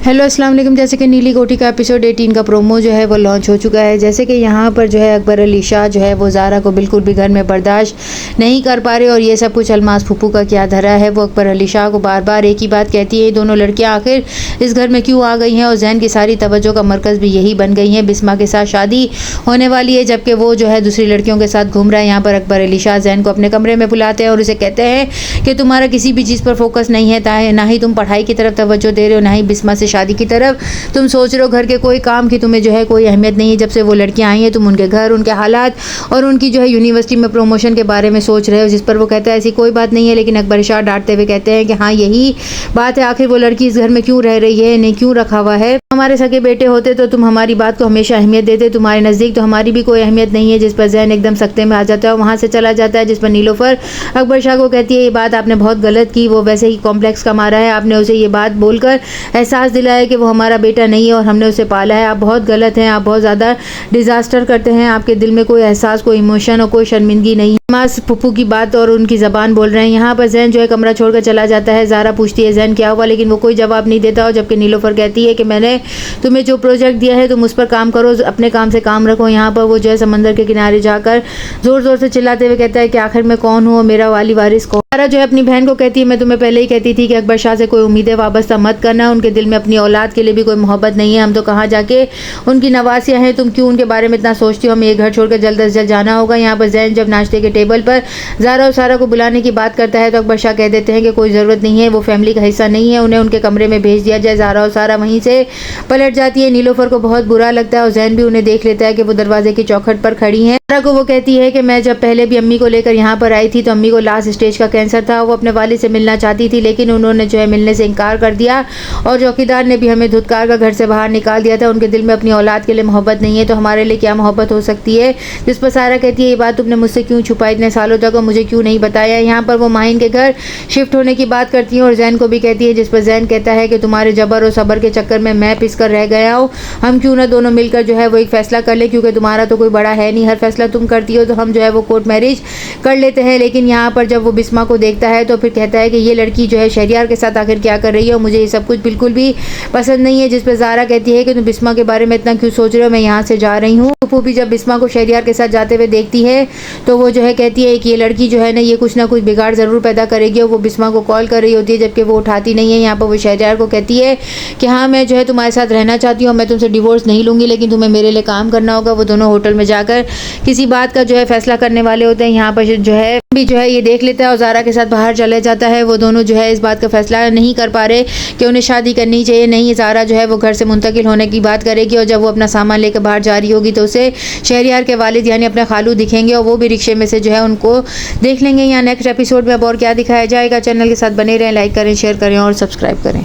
Hello अस्सलाम वालेकुम। जैसे कि नीली कोठी का एपिसोड 18 का प्रोमो जो है वो लॉन्च हो चुका है। जैसे कि यहाँ पर जो है अकबर अली शाह जो है वो ज़ारा को बिल्कुल भी घर में बर्दाश्त नहीं कर पा रहे और ये सब कुछ अलमास फूफू का क्या धरा है। वो अकबर अली शाह को बार बार एक ही बात कहती है, दोनों लड़कियाँ आखिर इस घर में क्यों आ गई हैं, और जैन की सारी तवज्जो का मरकज़ भी यही बन गई है। बिस्मा के साथ शादी होने वाली है जबकि वो जो है दूसरी लड़कियों के साथ घूम रहा है। यहाँ पर अकबर अली शाह जैन को अपने कमरे में बुलाते हैं और उसे कहते हैं कि तुम्हारा किसी भी चीज़ पर फोकस नहीं है, ना ही तुम पढ़ाई की तरफ तवज्जो दे रहे हो, ना ही बिस्मा से शादी की तरफ तुम सोच रहे हो। घर के कोई काम की तुम्हें जो है कोई अहमियत नहीं है। जब से वो लड़कियां आई हैं तुम उनके घर, उनके हालात और उनकी जो है यूनिवर्सिटी में प्रमोशन के बारे में सोच रहे हो, जिस पर वो कहता है ऐसी कोई बात नहीं है। लेकिन अकबर शाह डांटते हुए कहते हैं कि हाँ यही बात है, आखिर वो लड़की इस घर में क्यों रह रही है, इन्हें क्यों रखा हुआ है। हमारे सगे बेटे होते तो तुम हमारी बात को हमेशा अहमियत देते, तुम्हारे नज़दीक तो हमारी भी कोई अहमियत नहीं है। जिस पर जैन एकदम सख्ते में आ जाता है और वहाँ से चला जाता है। जिस पर नीलोफर अकबर शाह को कहती है ये बात आपने बहुत गलत की, वो वैसे ही कॉम्प्लेक्स का मारा है, आपने उसे ये बात बोलकर एहसास दिलाया कि वो हमारा बेटा नहीं है और हमने उसे पाला है। आप बहुत गलत हैं, आप बहुत ज़्यादा डिज़ास्टर करते हैं, आपके दिल में कोई एहसास, कोई इमोशन और कोई शर्मिंदगी नहीं है। मास फुप्पू की बात और उनकी ज़बान बोल रहे हैं। यहाँ पर जैन जो है कमरा छोड़कर चला जाता है। ज़ारा पूछती है जैन क्या हुआ, लेकिन वो कोई जवाब नहीं देता। और जबकि नीलोफर कहती है कि मैंने तुम्हें जो प्रोजेक्ट दिया है तुम उस पर काम करो, अपने काम से काम रखो। यहाँ पर वो जो है समंदर के किनारे जाकर ज़ोर ज़ोर से चिल्लाते हुए कहता है कि आखिर मैं कौन हूँ, मेरा वाली वारिस कौन। ज़ारा जो है अपनी बहन को कहती है मैं तुम्हें पहले ही कहती थी कि अकबर शाह से कोई उम्मीदें वाबस्ता मत करना, उनके दिल में अपनी औलाद के लिए भी कोई मोहब्बत नहीं है। हम तो कहाँ जाके उनकी नवासियाँ हैं, तुम क्यों उनके बारे में इतना सोचती हो, हमें ये घर छोड़कर जल्द से जल्द जाना होगा। यहाँ पर जैन जब नाश्ते के टेबल पर ज़ारा और सारा को बुलाने की बात करता है तो अकबर शाह कह देते हैं कि कोई ज़रूरत नहीं है, वो फैमिली का हिस्सा नहीं है, उन्हें उनके कमरे में भेज दिया जाए। ज़ारा और सारा वहीं से पलट जाती है। नीलोफर को बहुत बुरा लगता है और जैन भी उन्हें देख लेता है कि वो दरवाजे की चौखट पर खड़ी हैं। सारा को वो कहती है कि मैं जब पहले भी अम्मी को लेकर यहाँ पर आई थी तो अम्मी को लास्ट स्टेज का कैंसर था, वो अपने वालिद से मिलना चाहती थी लेकिन उन्होंने जो है मिलने से इनकार कर दिया और चौकीदार ने भी हमें धुतकार कर घर से बाहर निकाल दिया था। उनके दिल में अपनी औलाद के लिए मोहब्बत नहीं है तो हमारे लिए क्या मोहब्बत हो सकती है। जिस पर सारा कहती है ये बात तुमने मुझसे क्यों छुपाई इतने सालों तक और मुझे क्यों नहीं बताया। यहाँ पर वो माहिन के घर शिफ्ट होने की बात करती है और जैन को भी कहती है, जिस पर जैन कहता है कि तुम्हारे जबर और सबर के चक्कर में मैं पिस कर रह गया हूँ, हम क्यों ना दोनों मिलकर जो है वो एक फैसला कर ले, क्योंकि तुम्हारा तो कोई बड़ा है नहीं, हर फैसला तुम करती हो, तो हम जो है वो कोर्ट मैरिज कर लेते हैं। लेकिन यहाँ पर जब वो बिस्मा को देखता है तो फिर कहता है कि ये लड़की जो है शहरियार के साथ आखिर क्या कर रही है और मुझे ये सब कुछ बिल्कुल भी पसंद नहीं है। जिस पर ज़ारा कहती है कि तुम बिस्मा के बारे में इतना क्यों सोच रहे हो, मैं यहाँ से जा रही हूँ। फूफू भी जब बिस्मा को शहरियार के साथ जाते हुए देखती है तो वो जो है कहती है कि ये लड़की जो है ना ये कुछ ना कुछ बिगाड़ ज़रूर पैदा करेगी और वो बिस्मा को कॉल कर रही होती है जबकि वो उठाती नहीं है। यहाँ पर वो शहरियार को कहती है कि हाँ मैं जो है तुम्हारे साथ रहना चाहती हूँ, मैं तुमसे डिवोर्स नहीं लूँगी लेकिन तुम्हें मेरे लिए काम करना होगा। वो दोनों होटल में जाकर किसी बात का जो है फैसला करने वाले होते हैं। यहाँ पर जो है भी जो है ये देख लेता है और ज़ारा के साथ बाहर चले जाता है। वो दोनों जो है इस बात का फैसला नहीं कर पा रहे कि उन्हें शादी करनी चाहिए नहीं। ज़ारा जो है वो घर से मुंतकिल होने की बात करेगी और जब वो अपना सामान लेकर बाहर जा रही होगी तो उसे शहरियार के वालिद यानी अपने खालू दिखेंगे और वो भी रिक्शे में से जो है उनको देख लेंगे। यहाँ नेक्स्ट एपिसोड में अब और क्या दिखाया जाएगा। चैनल के साथ बने रहें, लाइक करें, शेयर करें और सब्सक्राइब करें।